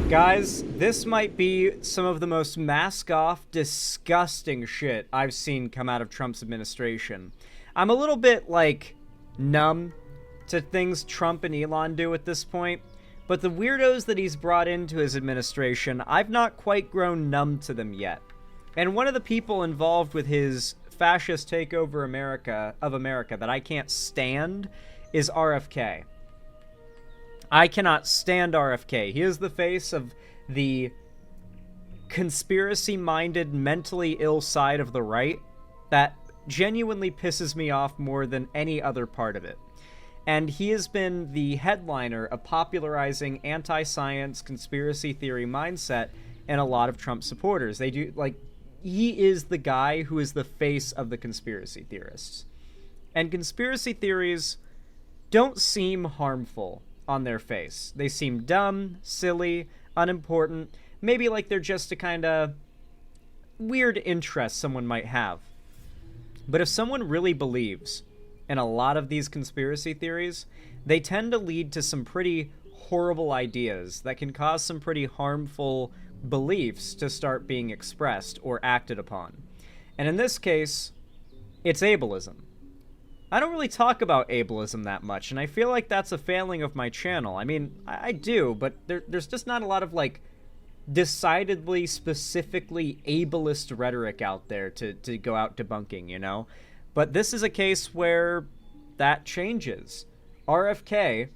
Guys, this might be some of the most mask-off, disgusting shit I've seen come out of Trump's administration. I'm a little bit, like, numb to things Trump and Elon do at this point, but the weirdos that he's brought into his administration, I've not quite grown numb to them yet. And one of the people involved with his fascist takeover of America that I can't stand is RFK. I cannot stand RFK. He is the face of the conspiracy-minded, mentally ill side of the right that genuinely pisses me off more than any other part of it. And he has been the headliner of popularizing anti-science conspiracy theory mindset in a lot of Trump supporters. They do, like, he is the guy who is the face of the conspiracy theorists. And conspiracy theories don't seem harmful on their face. They seem dumb, silly, unimportant, maybe like they're just a kind of weird interest someone might have. But if someone really believes in a lot of these conspiracy theories, they tend to lead to some pretty horrible ideas that can cause some pretty harmful beliefs to start being expressed or acted upon. And in this case, it's ableism. I don't really talk about ableism that much, and I feel like that's a failing of my channel. I mean, I do, but there's just not a lot of, like, decidedly, specifically ableist rhetoric out there to go out debunking, you know? But this is a case where that changes. RFK,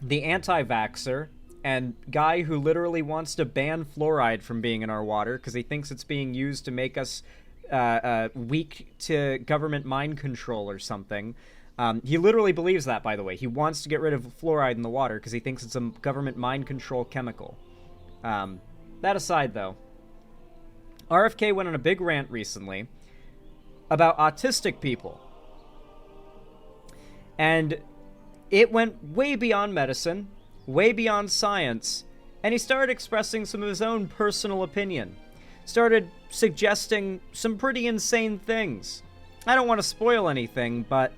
the anti-vaxxer, and guy who literally wants to ban fluoride from being in our water because he thinks it's being used to make us weak to government mind control or something. He literally believes that, by the way. He wants to get rid of fluoride in the water because he thinks it's a government mind control chemical. That aside, though, RFK went on a big rant recently about autistic people. And it went way beyond medicine, way beyond science, and he started expressing some of his own personal opinion. Started suggesting some pretty insane things. I don't want to spoil anything, but,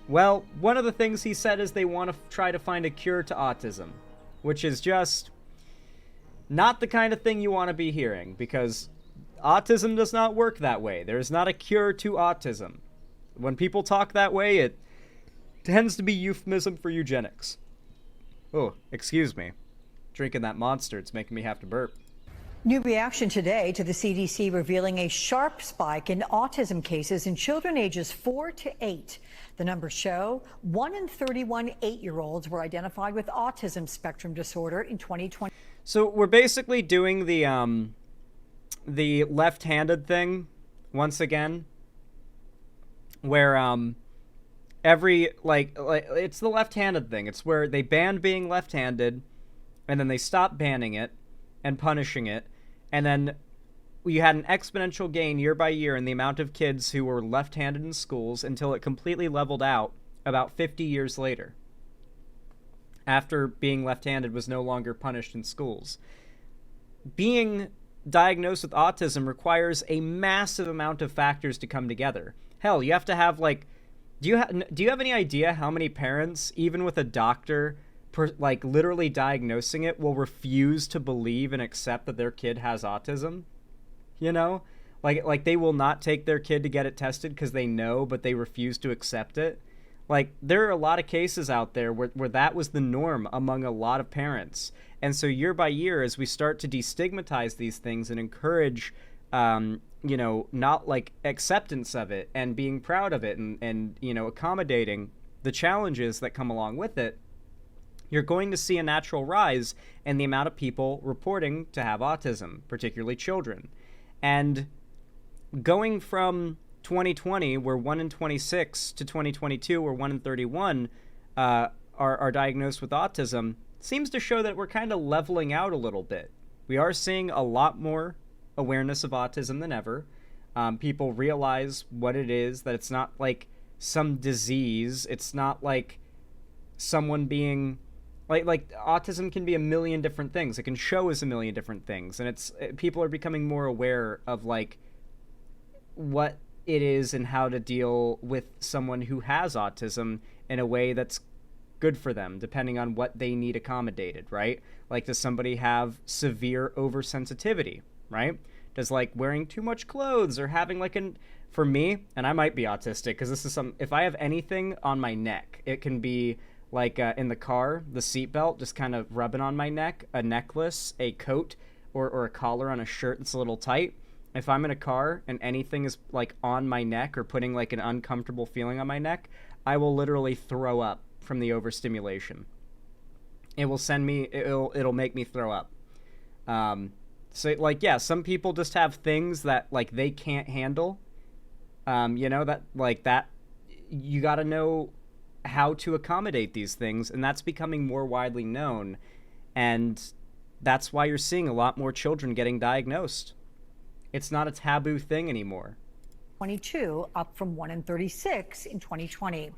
well, one of the things he said is they want to try to find a cure to autism, which is just not the kind of thing you want to be hearing, because autism does not work that way. There is not a cure to autism. When people talk that way, it tends to be euphemism for eugenics. Oh, excuse me. Drinking that Monster, it's making me have to burp. New reaction today to the CDC revealing a sharp spike in autism cases in children ages 4 to 8. The numbers show 1 in 31 8-year-olds were identified with autism spectrum disorder in 2020. So we're basically doing the left-handed thing once again, where it's the left-handed thing. It's where they banned being left-handed, and then they stopped banning it and punishing it, and then you had an exponential gain year by year in the amount of kids who were left-handed in schools until it completely leveled out about 50 years later, after being left-handed was no longer punished in schools. Being diagnosed with autism requires a massive amount of factors to come together. Hell, you have to have, like, do you have any idea how many parents, even with a doctor literally diagnosing it, will refuse to believe and accept that their kid has autism? You know, like they will not take their kid to get it tested because they know, but they refuse to accept it. Like, there are a lot of cases out there where that was the norm among a lot of parents. And so year by year, as we start to destigmatize these things and encourage, not like acceptance of it and being proud of it and accommodating the challenges that come along with it, you're going to see a natural rise in the amount of people reporting to have autism, particularly children. And going from 2020, where 1 in 26, to 2022, where 1 in 31 are diagnosed with autism, seems to show that we're kind of leveling out a little bit. We are seeing a lot more awareness of autism than ever. People realize what it is, that it's not like some disease. It's not like someone being... Like autism can be a million different things. It can show as a million different things. And people are becoming more aware of, like, what it is and how to deal with someone who has autism in a way that's good for them, depending on what they need accommodated, right? Like, does somebody have severe oversensitivity, right? Does, like, wearing too much clothes or having, like, for me, and I might be autistic, because this is if I have anything on my neck, it can be, like, in the car, the seatbelt just kind of rubbing on my neck, a necklace, a coat, or a collar on a shirt that's a little tight. If I'm in a car and anything is, like, on my neck or putting, like, an uncomfortable feeling on my neck, I will literally throw up from the overstimulation. It will it'll make me throw up. So, like, yeah, some people just have things that, like, they can't handle. That you got to know how to accommodate these things, and that's becoming more widely known. And that's why you're seeing a lot more children getting diagnosed. It's not a taboo thing anymore. 22, up from 1 in 36 in 2020.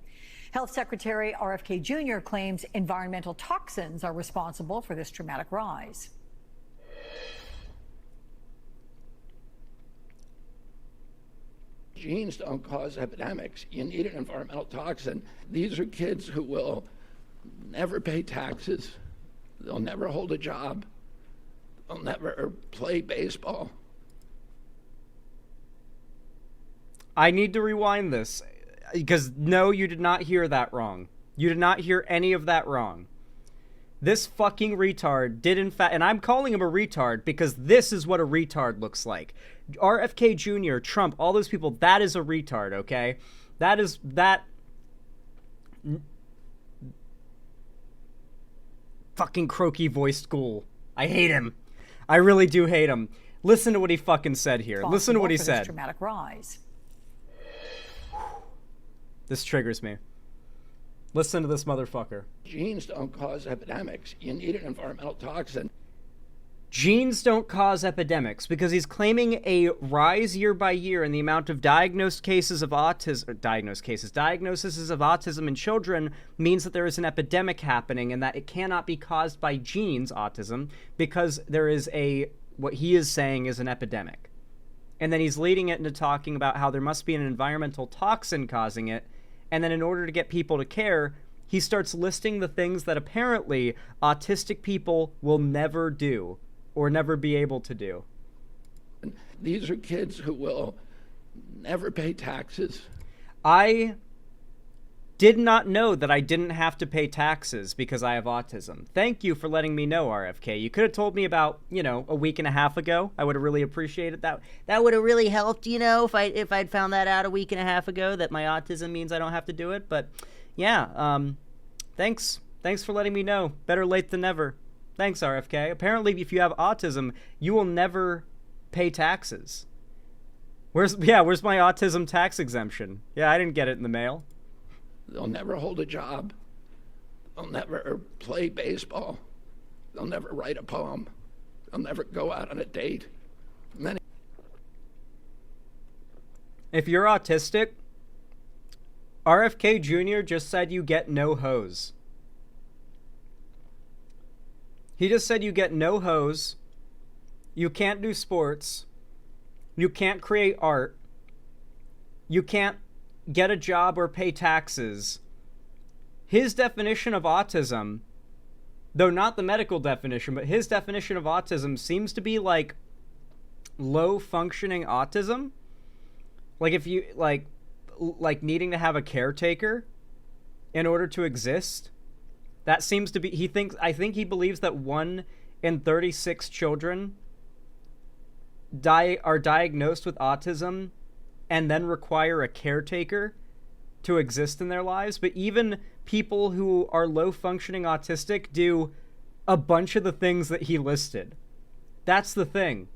Health Secretary RFK Jr. claims environmental toxins are responsible for this dramatic rise. Genes don't cause epidemics. You need an environmental toxin. These are kids who will never pay taxes. They'll never hold a job. They'll never play baseball. I need to rewind this, because no, you did not hear that wrong. You did not hear any of that wrong. This fucking retard did, in fact, and I'm calling him a retard because this is what a retard looks like. RFK Jr., Trump, all those people, that is a retard, okay? That fucking croaky voiced ghoul. I hate him. I really do hate him. Listen to what he fucking said here. Listen to what he said. This dramatic rise. This triggers me. Listen to this motherfucker. Genes don't cause epidemics. You need an environmental toxin. Genes don't cause epidemics, because he's claiming a rise year by year in the amount of diagnosed cases of autism. Diagnoses of autism in children means that there is an epidemic happening, and that it cannot be caused by genes, autism, because there is what he is saying is an epidemic. And then he's leading it into talking about how there must be an environmental toxin causing it. And then in order to get people to care, he starts listing the things that apparently autistic people will never do or never be able to do. These are kids who will never pay taxes. I did not know that I didn't have to pay taxes because I have autism. Thank you for letting me know, RFK. You could have told me about, a week and a half ago. I would have really appreciated that. That would have really helped, if I'd found that out a week and a half ago, that my autism means I don't have to do it. But yeah, thanks. Thanks for letting me know. Better late than never. Thanks, RFK. Apparently, if you have autism, you will never pay taxes. Where's my autism tax exemption? Yeah, I didn't get it in the mail. They'll never hold a job. They'll never play baseball. They'll never write a poem. They'll never go out on a date. If you're autistic, RFK Jr. just said you get no hose. He just said you get no hose. You can't do sports. You can't create art. You can't get a job or pay taxes. His definition of autism, though not the medical definition, but his definition of autism seems to be like low functioning autism. Like if you like needing to have a caretaker in order to exist. That seems to be, I think he believes that 1 in 36 children are diagnosed with autism and then require a caretaker to exist in their lives. But even people who are low-functioning autistic do a bunch of the things that he listed. That's the thing.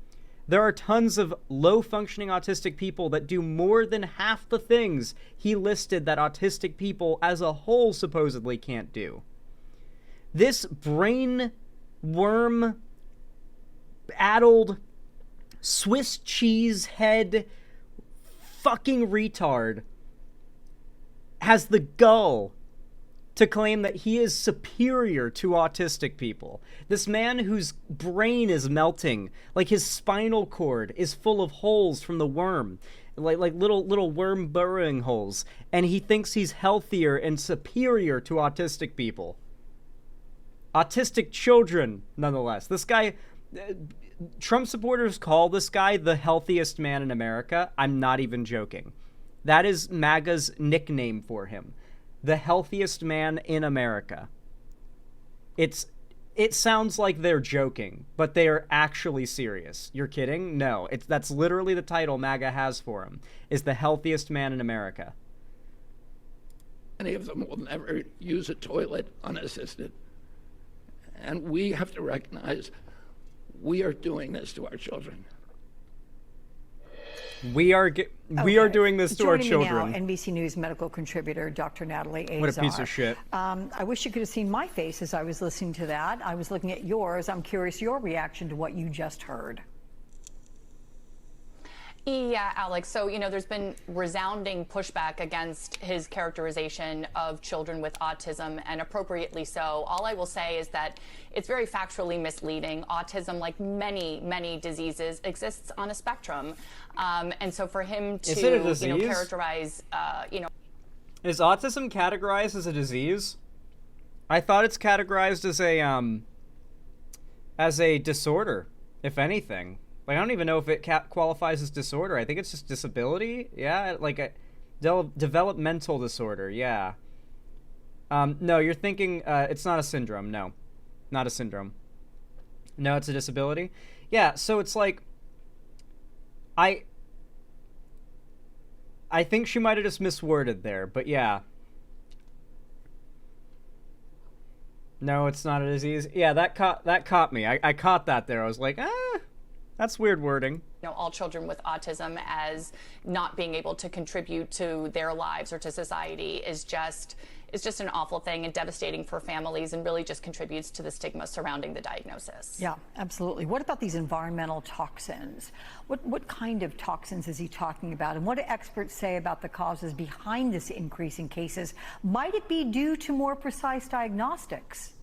There are tons of low-functioning autistic people that do more than half the things he listed that autistic people as a whole supposedly can't do. This brain worm-addled Swiss cheese head fucking retard has the gall to claim that he is superior to autistic people. This man whose brain is melting, like his spinal cord is full of holes from the worm. like little worm burrowing holes, and he thinks he's healthier and superior to autistic people. Autistic children, nonetheless. This guy, Trump supporters call this guy the healthiest man in America. I'm not even joking. That is MAGA's nickname for him. The healthiest man in America. It sounds like they're joking, but they are actually serious. You're kidding? No. That's literally the title MAGA has for him, is the healthiest man in America. Many of them will never use a toilet unassisted. And we have to recognize we are doing this to our children. We are doing this to our children. Joining me now, NBC News medical contributor Dr. Natalie Azar. What a piece of shit. I wish you could have seen my face as I was listening to that. I was looking at yours. I'm curious your reaction to what you just heard. Yeah, Alex. So, there's been resounding pushback against his characterization of children with autism, and appropriately so. All I will say is that it's very factually misleading. Autism, like many diseases, exists on a spectrum. And so for him to, Is it a disease? Characterize, Is autism categorized as a disease? I thought it's categorized as a disorder, if anything. Like, I don't even know if it qualifies as disorder. I think it's just disability. Yeah, like a developmental disorder. Yeah. No, you're thinking it's not a syndrome. No, not a syndrome. No, it's a disability. Yeah, so it's like I think she might have just misworded there, but yeah. No, it's not a disease. Yeah, that caught me. I caught that there. I was like, that's weird wording. All children with autism as not being able to contribute to their lives or to society is just an awful thing and devastating for families, and really just contributes to the stigma surrounding the diagnosis. Yeah, absolutely. What about these environmental toxins? What kind of toxins is he talking about? And what do experts say about the causes behind this increase in cases? Might it be due to more precise diagnostics?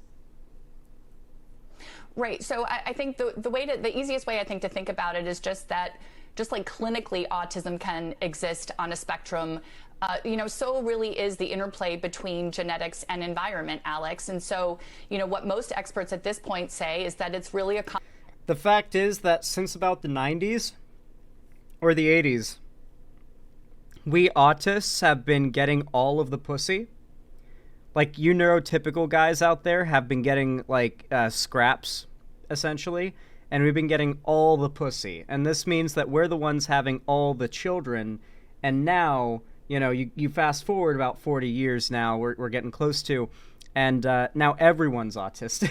Right. So I think the easiest way I think to think about it is just that, just like clinically autism can exist on a spectrum, so really is the interplay between genetics and environment, Alex. And so, what most experts at this point say is that it's really a... The fact is that since about the 90s or the 80s, we autists have been getting all of the pussy. Like, you neurotypical guys out there have been getting, like, scraps, essentially, and we've been getting all the pussy. And this means that we're the ones having all the children, and now, you fast forward about 40 years now, we're getting close to, and now everyone's autistic.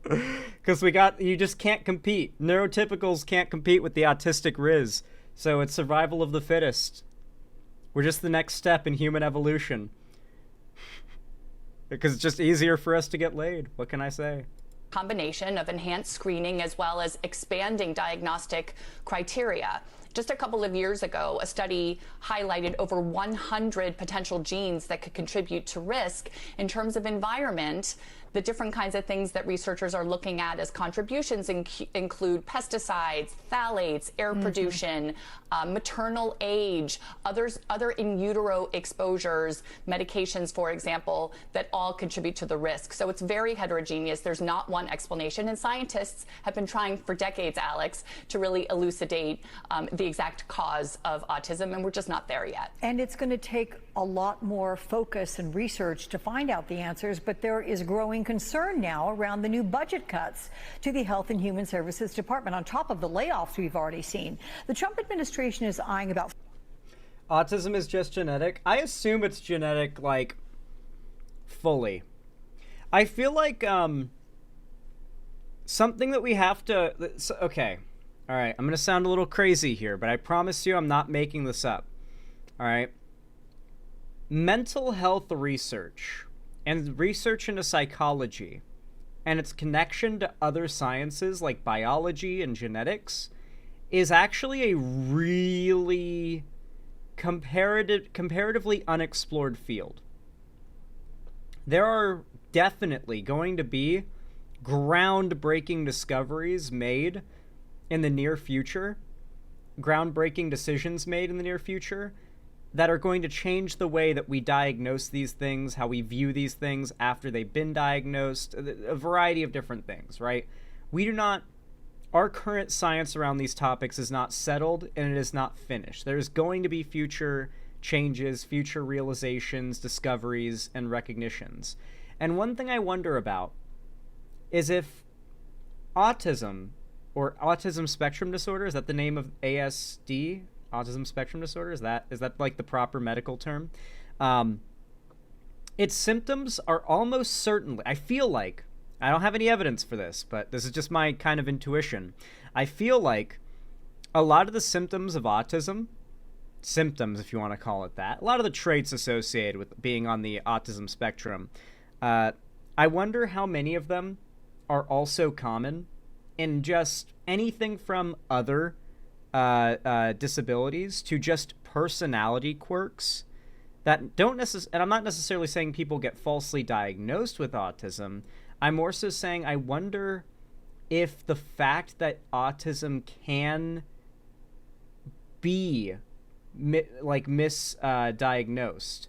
Because you just can't compete. Neurotypicals can't compete with the autistic Riz, so it's survival of the fittest. We're just the next step in human evolution. Because it's just easier for us to get laid. What can I say? Combination of enhanced screening as well as expanding diagnostic criteria. Just a couple of years ago, a study highlighted over 100 potential genes that could contribute to risk. In terms of environment, the different kinds of things that researchers are looking at as contributions include pesticides, phthalates, air pollution, maternal age, other in utero exposures, medications, for example, that all contribute to the risk. So it's very heterogeneous. There's not one explanation. And scientists have been trying for decades, Alex, to really elucidate the exact cause of autism, and we're just not there yet. And it's going to take a lot more focus and research to find out the answers, but there is growing concern now around the new budget cuts to the Health and Human Services Department, on top of the layoffs we've already seen. The Trump administration is eyeing about... Autism is just genetic. I assume it's genetic, like, fully. I feel like, something that we have to... Okay. All right. I'm going to sound a little crazy here, but I promise you I'm not making this up. All right. Mental health research and research into psychology and its connection to other sciences like biology and genetics is actually a really comparatively unexplored field. There are definitely going to be groundbreaking discoveries made in the near future groundbreaking decisions made in the near future that are going to change the way that we diagnose these things, how we view these things after they've been diagnosed, a variety of different things, right? We do not, our current science around these topics is not settled and it is not finished. There's going to be future changes, future realizations, discoveries, and recognitions. And one thing I wonder about is if autism or autism spectrum disorder, is that the name of ASD? Autism spectrum disorder? Is that like the proper medical term? Its symptoms are almost certainly, I feel like, I don't have any evidence for this, but this is just my kind of intuition. I feel like a lot of the symptoms of autism, symptoms if you want to call it that, a lot of the traits associated with being on the autism spectrum, I wonder how many of them are also common in just anything from other disabilities to just personality quirks that don't necessarily, and I'm not necessarily saying people get falsely diagnosed with autism. I'm more so saying I wonder if the fact that autism can be misdiagnosed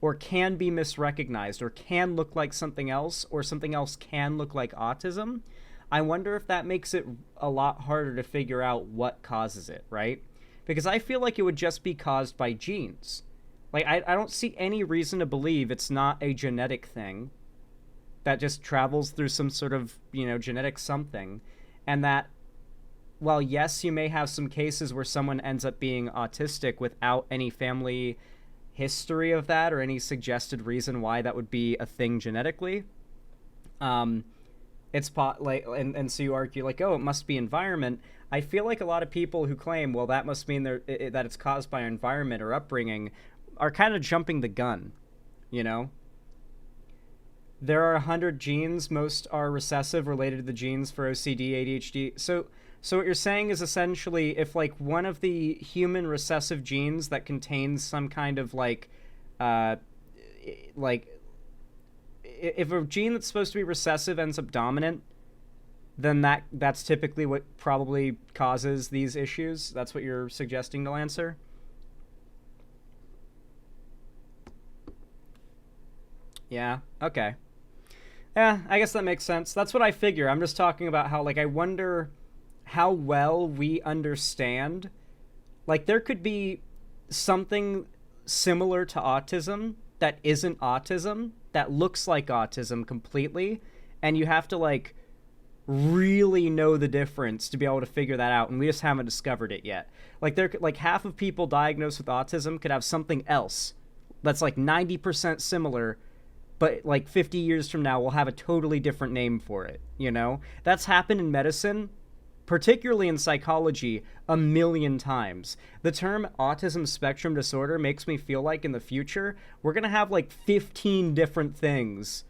or can be misrecognized or can look like something else or something else can look like autism, I wonder if that makes it a lot harder to figure out what causes it, right? Because I feel like it would just be caused by genes. Like, I don't see any reason to believe it's not a genetic thing that just travels through some sort of, genetic something. And that, while yes, you may have some cases where someone ends up being autistic without any family history of that or any suggested reason why that would be a thing genetically, it's and so you argue like, oh, it must be environment. I feel like a lot of people who claim, well, that must mean that it's caused by environment or upbringing are kind of jumping the gun, There are 100 genes. Most are recessive, related to the genes for OCD, ADHD. So what you're saying is essentially if like one of the human recessive genes that contains some kind of if a gene that's supposed to be recessive ends up dominant, then that's typically what probably causes these issues. That's what you're suggesting to Lancer? Yeah, okay. Yeah, I guess that makes sense. That's what I figure. I'm just talking about how, I wonder how well we understand. There could be something similar to autism that isn't autism, that looks like autism completely, and you have to, really know the difference to be able to figure that out, and we just haven't discovered it yet. Half of people diagnosed with autism could have something else that's, 90% similar, but 50 years from now we'll have a totally different name for it, That's happened in medicine, particularly in psychology, a million times. The term autism spectrum disorder makes me feel like in the future we're going to have 15 different things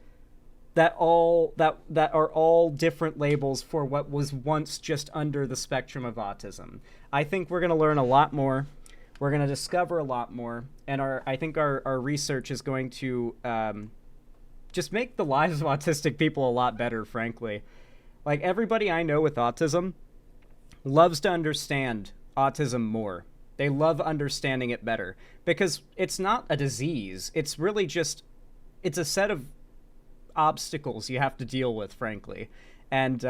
that are all different labels for what was once just under the spectrum of autism. I think we're going to learn a lot more. We're going to discover a lot more, and I think our research is going to just make the lives of autistic people a lot better, frankly. Everybody I know with autism loves to understand autism more. They love understanding it better because it's not a disease. It's really just, it's a set of obstacles you have to deal with, frankly. And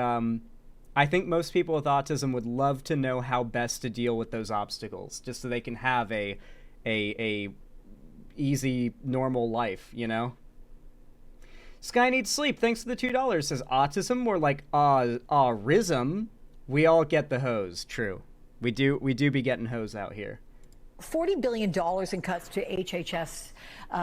I think most people with autism would love to know how best to deal with those obstacles, just so they can have a easy, normal life, Sky Needs Sleep, thanks for the $2. Says autism more like aurism. We all get the hose. True. We do be getting hose out here. $40 billion in cuts to HHS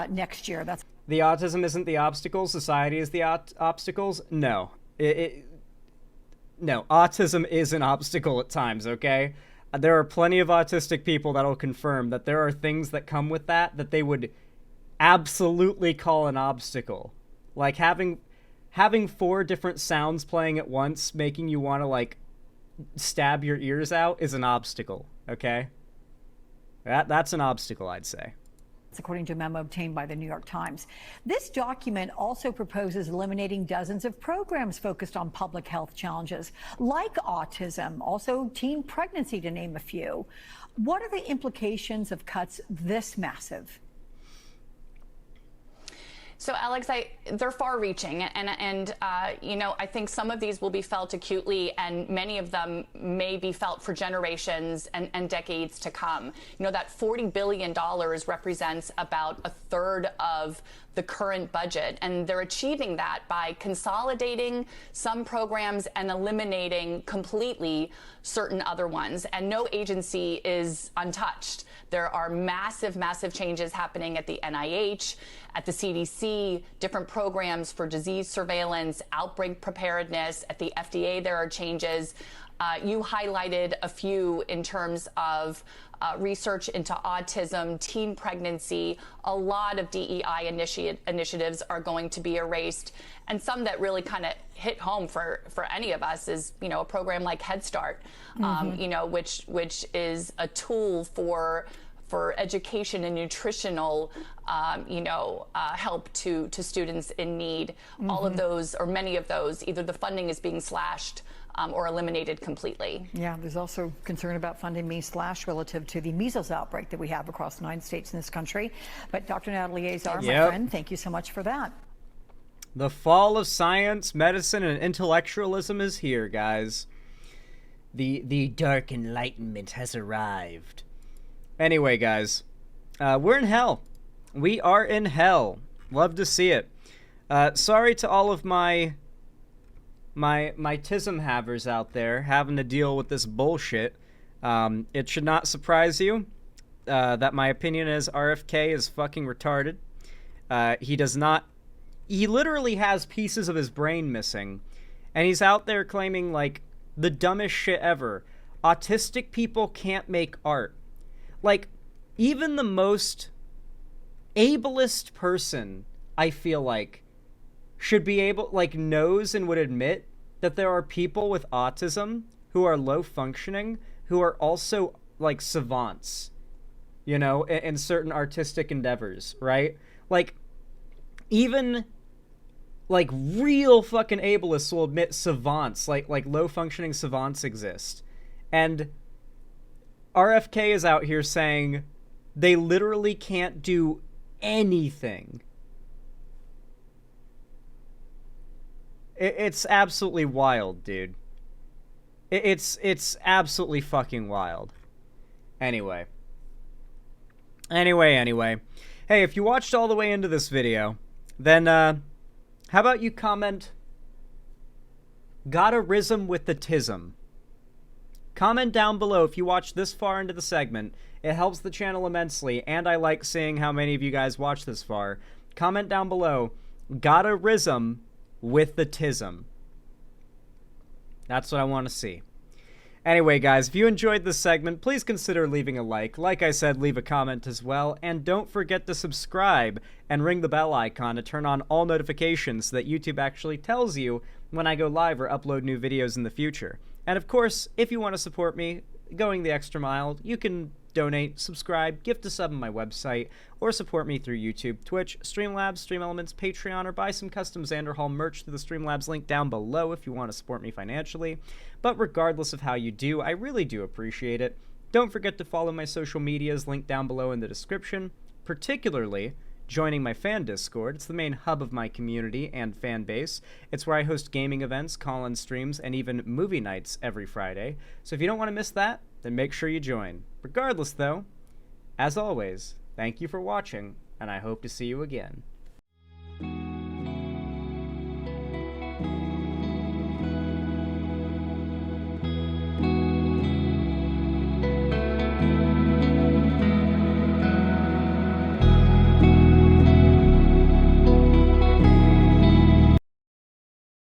next year. That's the autism isn't the obstacle. Society is the obstacles. No, no. Autism is an obstacle at times. Okay, there are plenty of autistic people that'll confirm that there are things that come with that they would absolutely call an obstacle. Like having 4 different sounds playing at once, making you want to stab your ears out, is an obstacle. Okay, that's an obstacle, I'd say. according to a memo obtained by the New York Times. This document also proposes eliminating dozens of programs focused on public health challenges, like autism, also teen pregnancy, to name a few. What are the implications of cuts this massive? So, Alex, they're far-reaching, and you know, I think some of these will be felt acutely, and many of them may be felt for generations and decades to come. You know, that $40 billion represents about a third of the current budget, and they're achieving that by consolidating some programs and eliminating completely certain other ones, and no agency is untouched. There are massive, massive changes happening at the NIH, at the CDC, different programs for disease surveillance, outbreak preparedness. At the FDA, there are changes. You highlighted a few in terms of research into autism, teen pregnancy. A lot of DEI initiatives are going to be erased. And some that really kind of hit home for any of us is, you know, a program like Head Start, you know, which is a tool for education and nutritional, you know, help to students in need. All of those, or many of those, either the funding is being slashed or eliminated completely. Yeah, there's also concern about funding being slashed relative to the measles outbreak that we have across 9 states in this country. But Dr. Natalie Azar, my friend, thank you so much for that. The fall of science, medicine, and intellectualism is here, guys. The dark enlightenment has arrived. Anyway, guys, we're in hell. We are in hell. Love to see it. Sorry to all of my tism havers out there having to deal with this bullshit. It should not surprise you that my opinion is RFK is fucking retarded. He literally has pieces of his brain missing, and he's out there claiming, like, the dumbest shit ever. Autistic people can't make art. Like, even the most ableist person, I feel like, should be able, like, knows and would admit that there are people with autism who are low functioning, who are also, like, savants, you know, in certain artistic endeavors, right? Like, even, like, real fucking ableists will admit savants, like low functioning savants exist. And RFK is out here saying they literally can't do anything. It's absolutely wild, dude. It's absolutely fucking wild. Anyway. Hey, if you watched all the way into this video, then how about you comment "Got a rhythm with the tism"? Comment down below if you watched this far into the segment. It helps the channel immensely, and I like seeing how many of you guys watch this far. Comment down below, "Got a rhythm with the tism." That's what I want to see. Anyway, guys, if you enjoyed this segment, please consider leaving a like. Like I said, leave a comment as well. And don't forget to subscribe and ring the bell icon to turn on all notifications so that YouTube actually tells you when I go live or upload new videos in the future. And of course, if you want to support me going the extra mile, you can donate, subscribe, gift a sub on my website, or support me through YouTube, Twitch, Streamlabs, Stream Elements, Patreon, or buy some custom Xander Hall merch through the Streamlabs link down below if you want to support me financially. But regardless of how you do, I really do appreciate it. Don't forget to follow my social medias linked down below in the description, particularly joining my fan Discord. It's the main hub of my community and fan base. It's where I host gaming events, call-in streams, and even movie nights every Friday. So if you don't want to miss that, then make sure you join. Regardless, though, as always, thank you for watching, and I hope to see you again.